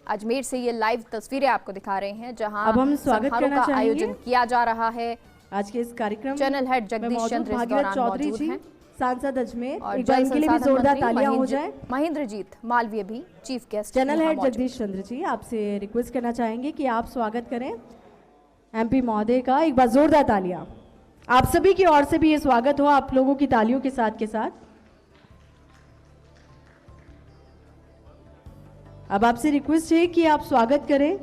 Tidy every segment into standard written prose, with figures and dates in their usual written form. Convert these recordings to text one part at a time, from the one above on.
अजमेर से ये लाइव तस्वीरें आपको दिखा रहे हैं, जहां अब हम स्वागत करना का आयोजन किया जा रहा है। आज के इस कार्यक्रम चैनल हेड जगदीश चंद्र इस दौरान चौधरी मौजूद जी, हैं सांसद अजमेर, और एक के लिए भी जोरदार तालियां हो जाए। महेंद्रजीत मालवीय भी chief guest. Channel head Jagdish Chandra ji, आपसे रिक्वेस्ट करना चाहेंगे कि आप स्वागत करें एमपी महोदय का। एक बार जोरदार तालियां आप सभी की ओर से भी ये स्वागत हो, आप लोगों की तालियों के साथ। अब आपसे रिक्वेस्ट है कि आप स्वागत करें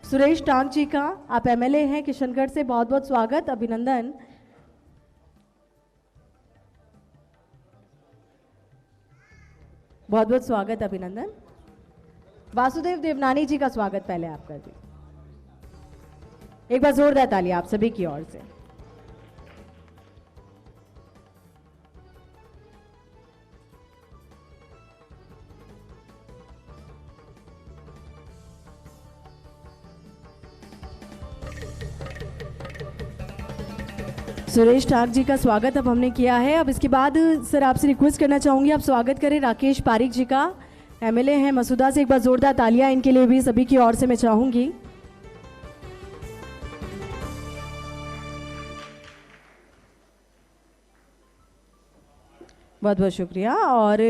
सुरेश टांग जी का। आप एमएलए हैं किशनगढ़ से, बहुत बहुत स्वागत, अभिनंदन। बहुत बहुत स्वागत, अभिनंदन। वासुदेव देवनानी जी का स्वागत पहले आप कर दीजिए। एक बार जोरदार ताली आप सभी की ओर से। सुरेश टाक जी का स्वागत अब हमने किया है। अब इसके बाद सर आपसे रिक्वेस्ट करना चाहूंगी आप स्वागत करें राकेश पारिक जी का, एमएलए हैं मसूदा से। एक बार जोरदार तालियां इनके लिए भी सभी की ओर से मैं चाहूंगी। बहुत बहुत शुक्रिया। और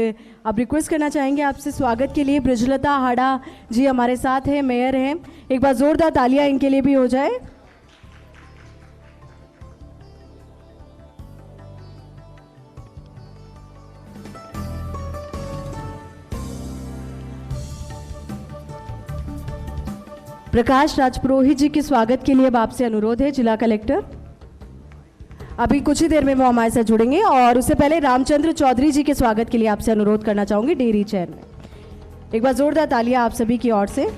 अब रिक्वेस्ट करना चाहेंगे आपसे स्वागत के लिए ब्रजलता हाड़ा जी हमारे साथ हैं, मेयर हैं। एक बार जोरदार तालियां इनके लिए भी हो जाए। प्रकाश राजपुरोहित जी के स्वागत के लिए अब आपसे अनुरोध है जिला कलेक्टर। अभी कुछ ही देर में वो हमारे साथ जुड़ेंगे और उससे पहले रामचंद्र चौधरी जी के स्वागत के लिए आपसे अनुरोध करना चाहूंगी डेयरी चेयर में। एक बार जोरदार तालियां आप सभी की ओर से।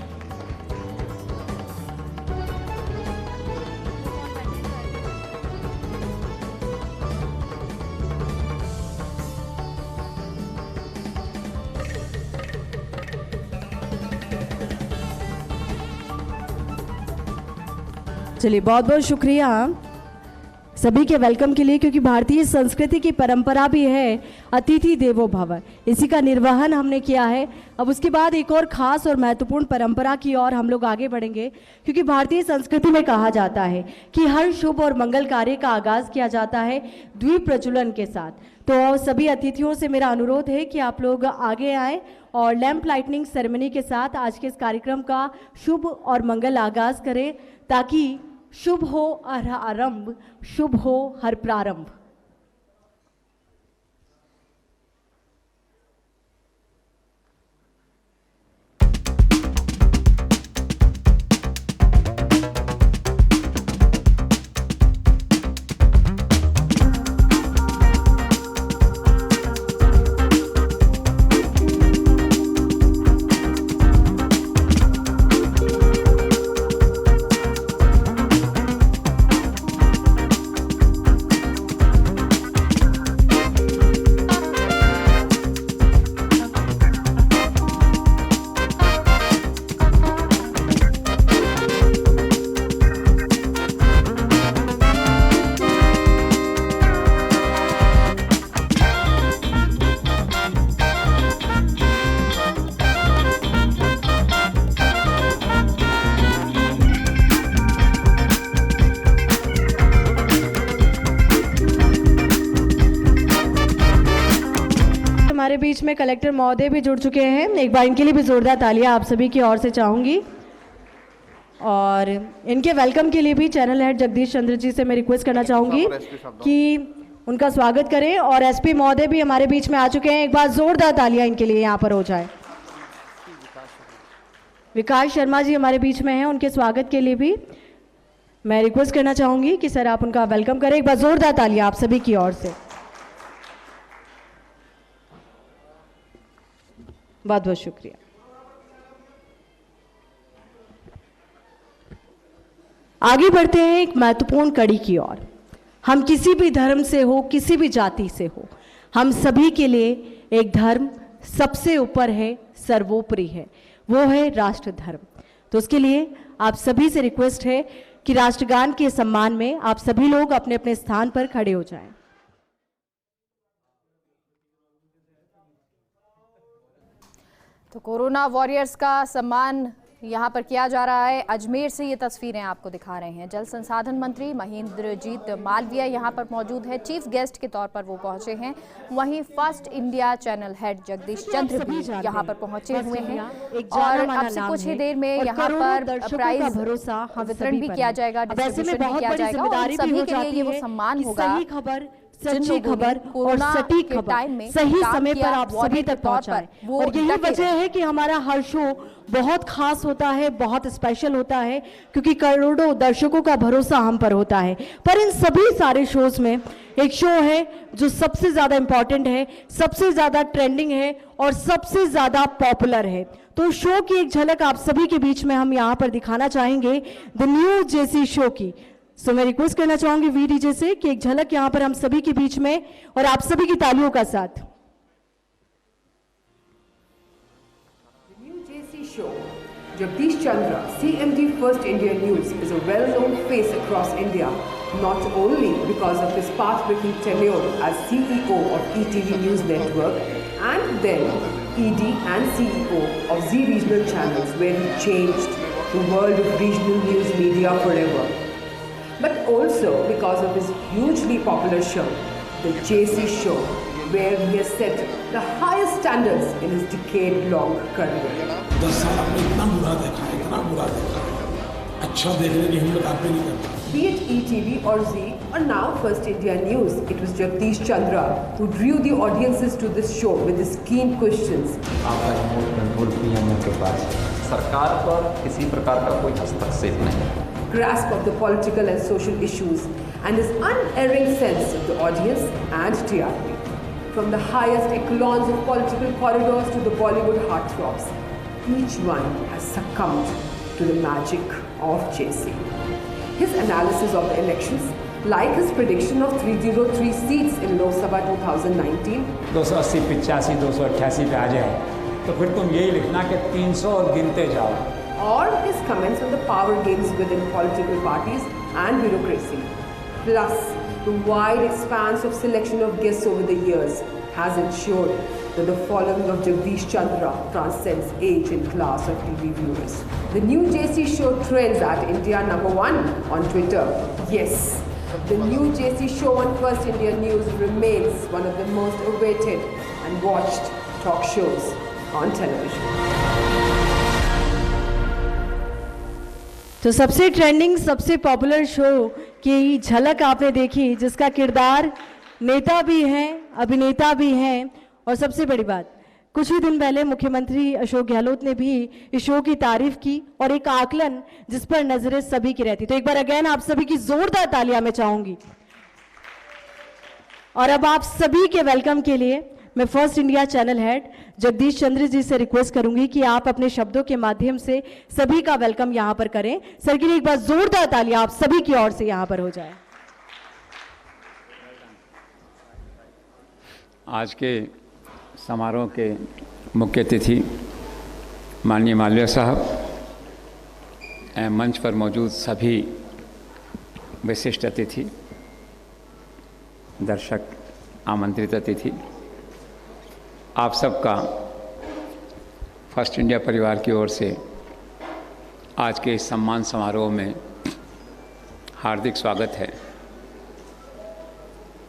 चलिए बहुत बहुत शुक्रिया सभी के वेलकम के लिए, क्योंकि भारतीय संस्कृति की परंपरा भी है अतिथि देवो भव, इसी का निर्वहन हमने किया है। अब उसके बाद एक और खास और महत्वपूर्ण परंपरा की ओर हम लोग आगे बढ़ेंगे, क्योंकि भारतीय संस्कृति में कहा जाता है कि हर शुभ और मंगल कार्य का आगाज किया जाता है द्वीप प्रज्वलन के साथ। तो सभी अतिथियों से मेरा अनुरोध है कि आप लोग आगे आए और लैंप लाइटनिंग सेरेमनी के साथ आज के इस कार्यक्रम का शुभ और मंगल आगाज करें, ताकि शुभ हो हर आरंभ, शुभ हो हर प्रारंभ। हमारे बीच में कलेक्टर महोदय भी जुड़ चुके हैं, एक बार इनके लिए भी जोरदार तालियां आप सभी की ओर से चाहूंगी। और इनके वेलकम के लिए भी चैनल हेड जगदीश चंद्र जी से मैं रिक्वेस्ट करना चाहूंगी कि उनका स्वागत करें। और एसपी महोदय भी हमारे बीच में आ चुके हैं, एक बार जोरदार तालियां इनके लिए यहाँ पर हो जाए। विकास शर्मा जी हमारे बीच में हैं, उनके स्वागत के लिए भी मैं रिक्वेस्ट करना चाहूंगी कि सर आप उनका वेलकम करें। एक बार जोरदार तालियां आप सभी की ओर से। बहुत बहुत शुक्रिया। आगे बढ़ते हैं एक महत्वपूर्ण कड़ी की ओर। हम किसी भी धर्म से हो, किसी भी जाति से हो, हम सभी के लिए एक धर्म सबसे ऊपर है, सर्वोपरि है, वो है राष्ट्र धर्म। तो उसके लिए आप सभी से रिक्वेस्ट है कि राष्ट्रगान के सम्मान में आप सभी लोग अपने अपने स्थान पर खड़े हो जाएं। तो कोरोना वॉरियर्स का सम्मान यहाँ पर किया जा रहा है। अजमेर से ये तस्वीरें आपको दिखा रहे हैं। जल संसाधन मंत्री महेंद्रजीत मालवीय यहाँ पर मौजूद है, चीफ गेस्ट के तौर पर वो पहुंचे हैं। वहीं first India channel head Jagdish Chandra भी यहाँ पर पहुंचे हुए हैं और अब से कुछ ही देर में यहाँ पर प्राइज वितरण भी किया जाएगा, डिस्ट्रीब्यूशन भी किया जाएगा और सभी के लिए ये वो सम्मान होगा। सच्ची खबर और सटीक खबर सही समय पर आप सभी तक पहुंचाए। और यही वजह है कि हमारा हर शो बहुत खास होता है, बहुत स्पेशल होता है, क्योंकि करोड़ों दर्शकों का भरोसा हम पर होता है। पर इन सभी सारे शोज में एक शो है जो सबसे ज्यादा इंपॉर्टेंट है, सबसे ज्यादा ट्रेंडिंग है और सबसे ज्यादा पॉपुलर है। तो शो की एक झलक आप सभी के बीच में हम यहाँ पर दिखाना चाहेंगे, द न्यू जेसी शो की। सो मैं रिक्वेस्ट करना चाहूंगी वी डीजे से कि एक झलक यहां पर हम सभी के बीच में और आप सभी की तालियों का साथ। The new JC show, Jagdish Chandra, CMD First India News, is a well-known face across India, not only because of his path-breaking tenure as CEO of ETV News Network and then ED and CEO of Z Regional Channels, where he changed the world of regional news media forever, but also because of his hugely popular show, The JC Show, where he has set the highest standards in his decade-long career. 10 साल आपने इतना बुरा देखा है, इतना बुरा देखा है, अच्छा देखने की हिम्मत आप भी नहीं करते। Be it ETV or Z or now First India News, it was Jagdish Chandra who drew the audiences to this show with his keen questions. आपका रिमोट कंट्रोल पीएम के पास है। सरकार पर किसी प्रकार का कोई हस्तक्षेप नहीं है। Grasp of the political and social issues and his unerring sense of the audience and TRP. From the highest echelons of political corridors to the Bollywood heartthrobs, each one has succumbed to the magic of JC. His analysis of the elections, like his prediction of 303 seats in Lok Sabha 2019, 280, 85, 288 पे आ जाए तो फिर तुम यही लिखना कि 300 और गिनते जाओ। or his comments on the power games within political parties and bureaucracy. Plus, the wide expanse of selection of guests over the years has ensured that the following of Jagdish Chandra transcends age and class of TV viewers. The new JC show trends at India #1 on Twitter. Yes, the new JC show on First India News remains one of the most awaited and watched talk shows on television. तो सबसे trending, सबसे popular show की झलक आपने देखी, जिसका किरदार नेता भी हैं, अभिनेता भी हैं और सबसे बड़ी बात, कुछ ही दिन पहले मुख्यमंत्री अशोक गहलोत ने भी इस शो की तारीफ की और एक आकलन जिस पर नजरें सभी की रहती। तो एक बार अगेन आप सभी की जोरदार तालियां मैं चाहूंगी। और अब आप सभी के वेलकम के लिए मैं first India channel head Jagdish Chandra ji से रिक्वेस्ट करूंगी कि आप अपने शब्दों के माध्यम से सभी का वेलकम यहां पर करें। सर के लिए एक बार जोरदार तालियां आप सभी की ओर से यहां पर हो जाए। आज के समारोह के मुख्य अतिथि माननीय मालवीय साहब, मंच पर मौजूद सभी विशिष्ट अतिथि, दर्शक, आमंत्रित अतिथि, आप सबका फर्स्ट इंडिया परिवार की ओर से आज के इस सम्मान समारोह में हार्दिक स्वागत है।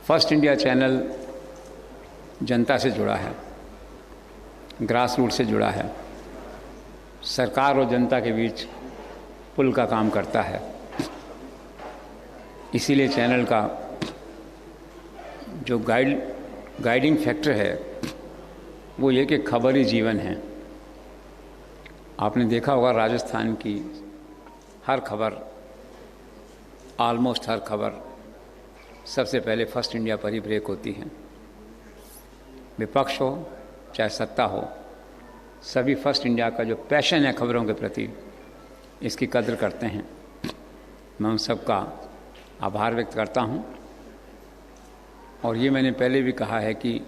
फर्स्ट इंडिया चैनल जनता से जुड़ा है, ग्रास रूट से जुड़ा है, सरकार और जनता के बीच पुल का काम करता है। इसीलिए चैनल का जो गाइडिंग फैक्टर है वो ये कि खबर ही जीवन है। आपने देखा होगा राजस्थान की हर खबर, ऑलमोस्ट हर खबर सबसे पहले फर्स्ट इंडिया पर ही ब्रेक होती है। विपक्ष हो चाहे सत्ता हो, सभी फर्स्ट इंडिया का जो पैशन है खबरों के प्रति, इसकी कद्र करते हैं। मैं उन सबका आभार व्यक्त करता हूं। और ये मैंने पहले भी कहा है कि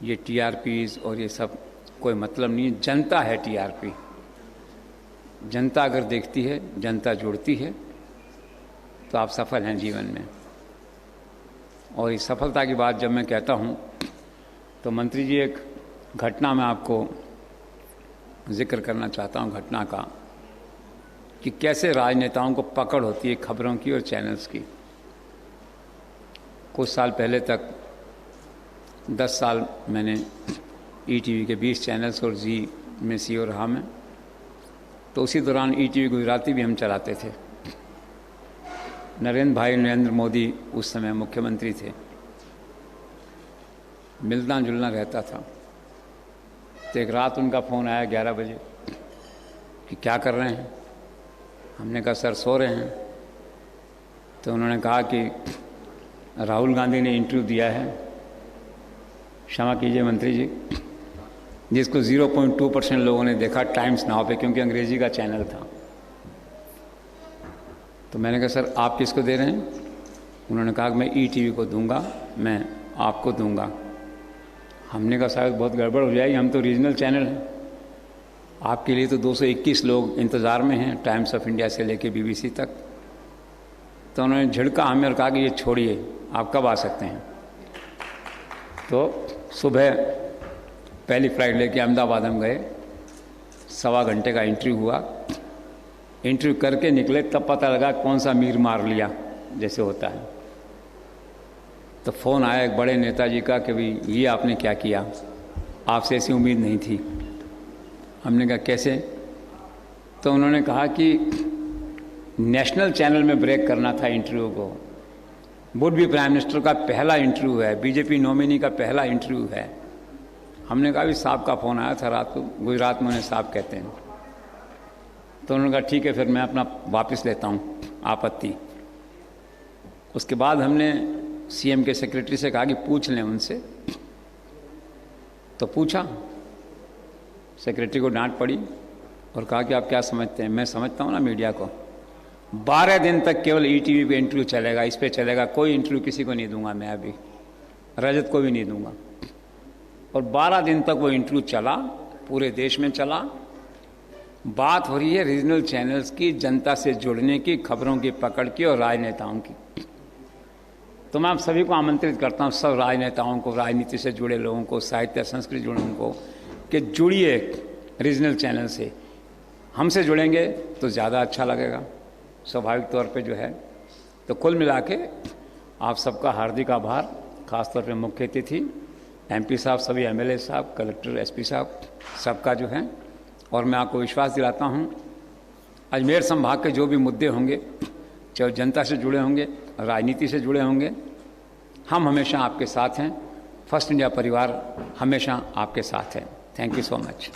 ये टीआरपीज़ और ये सब कोई मतलब नहीं है। जनता है टीआरपी। जनता अगर देखती है, जनता जुड़ती है, तो आप सफल हैं जीवन में। और इस सफलता की बात जब मैं कहता हूँ तो मंत्री जी, एक घटना मैं आपको जिक्र करना चाहता हूँ, घटना का। कि कैसे राजनेताओं को पकड़ होती है खबरों की और चैनल्स की। कुछ साल पहले तक 10 साल मैंने ईटीवी के 20 चैनल्स और जी में सीईओ रहा मैं, तो उसी दौरान ईटीवी गुजराती भी हम चलाते थे। नरेंद्र मोदी उस समय मुख्यमंत्री थे, मिलना जुलना रहता था। तो एक रात उनका फ़ोन आया 11 बजे कि क्या कर रहे हैं। हमने कहा सर सो रहे हैं। तो उन्होंने कहा कि राहुल गांधी ने इंटरव्यू दिया है, क्षमा कीजिए मंत्री जी, जिसको 0.2% लोगों ने देखा टाइम्स नाउ पे, क्योंकि अंग्रेजी का चैनल था। तो मैंने कहा सर आप किसको दे रहे हैं? उन्होंने कहा कि मैं ईटीवी को दूंगा, मैं आपको दूंगा। हमने कहा शायद बहुत गड़बड़ हो जाएगी, हम तो रीजनल चैनल हैं, आपके लिए तो 221 लोग इंतज़ार में हैं, टाइम्स ऑफ इंडिया से लेके बीबीसी तक। तो उन्होंने झिड़का हमें और कहा कि ये छोड़िए, आप कब आ सकते हैं। तो सुबह पहली फ्लाइट लेके अहमदाबाद हम गए, 1.25 घंटे का इंटरव्यू हुआ। इंटरव्यू करके निकले तब पता लगा कौन सा मीर मार लिया जैसे होता है। तो फ़ोन आया एक बड़े नेताजी का कि भाई ये आपने क्या किया, आपसे ऐसी उम्मीद नहीं थी। हमने कहा कैसे? तो उन्होंने कहा कि नेशनल चैनल में ब्रेक करना था इंटरव्यू को, वुड बी प्राइम मिनिस्टर का पहला इंटरव्यू है, बीजेपी नॉमिनी का पहला इंटरव्यू है। हमने कहा भी साहब का फ़ोन आया था रात को, गुजरात में उन्हें साहब कहते हैं। तो उन्होंने कहा ठीक है फिर मैं अपना वापस लेता हूँ आपत्ति। उसके बाद हमने सीएम के सेक्रेटरी से कहा कि पूछ लें उनसे। तो पूछा, सेक्रेटरी को डांट पड़ी और कहा कि आप क्या समझते हैं? मैं समझता हूँ ना मीडिया को, 12 दिन तक केवल ईटीवी पे इंटरव्यू चलेगा, इस पे चलेगा, कोई इंटरव्यू किसी को नहीं दूंगा, मैं अभी रजत को भी नहीं दूंगा। और 12 दिन तक वो इंटरव्यू चला, पूरे देश में चला। बात हो रही है रीजनल चैनल्स की, जनता से जुड़ने की, खबरों की पकड़ की और राजनेताओं की। तो मैं आप सभी को आमंत्रित करता हूँ, सब राजनेताओं को, राजनीति से जुड़े लोगों को, साहित्य संस्कृति जुड़े लोगों को, कि जुड़िए रीजनल चैनल से। हमसे जुड़ेंगे तो ज़्यादा अच्छा लगेगा स्वाभाविक तौर पे जो है। तो कुल मिला के आप सबका हार्दिक आभार, खासतौर पे मुख्य अतिथि एमपी साहब, सभी एमएलए साहब, कलेक्टर, एसपी साहब, सबका जो है। और मैं आपको विश्वास दिलाता हूँ अजमेर संभाग के जो भी मुद्दे होंगे, चाहे जनता से जुड़े होंगे, राजनीति से जुड़े होंगे, हम हमेशा आपके साथ हैं। फर्स्ट इंडिया परिवार हमेशा आपके साथ है। Thank you so much.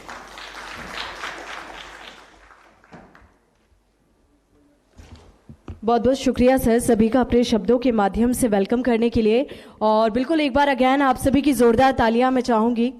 बहुत बहुत शुक्रिया सर सभी का अपने शब्दों के माध्यम से वेलकम करने के लिए। और बिल्कुल एक बार अगेन आप सभी की जोरदार तालियां मैं चाहूंगी,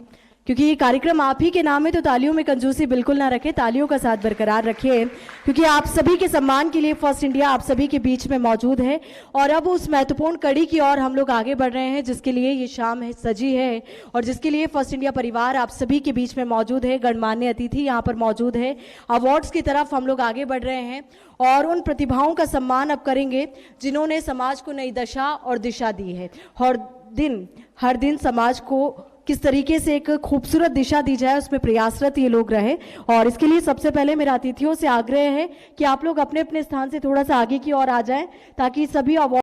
क्योंकि ये कार्यक्रम आप ही के नाम है, तो तालियों में कंजूसी बिल्कुल ना रखें, तालियों का साथ बरकरार रखिए, क्योंकि आप सभी के सम्मान के लिए फर्स्ट इंडिया आप सभी के बीच में मौजूद है। और अब उस महत्वपूर्ण कड़ी की ओर हम लोग आगे बढ़ रहे हैं, जिसके लिए ये शाम है सजी है और जिसके लिए फर्स्ट इंडिया परिवार आप सभी के बीच में मौजूद है, गणमान्य अतिथि यहाँ पर मौजूद है। अवार्ड्स की तरफ हम लोग आगे बढ़ रहे हैं और उन प्रतिभाओं का सम्मान अब करेंगे जिन्होंने समाज को नई दशा और दिशा दी है। हर दिन समाज को किस तरीके से एक खूबसूरत दिशा दी जाए, उसमें प्रयासरत ये लोग रहे। और इसके लिए सबसे पहले मेरा अतिथियों से आग्रह है कि आप लोग अपने अपने स्थान से थोड़ा सा आगे की ओर आ जाएं, ताकि सभी अवार्ड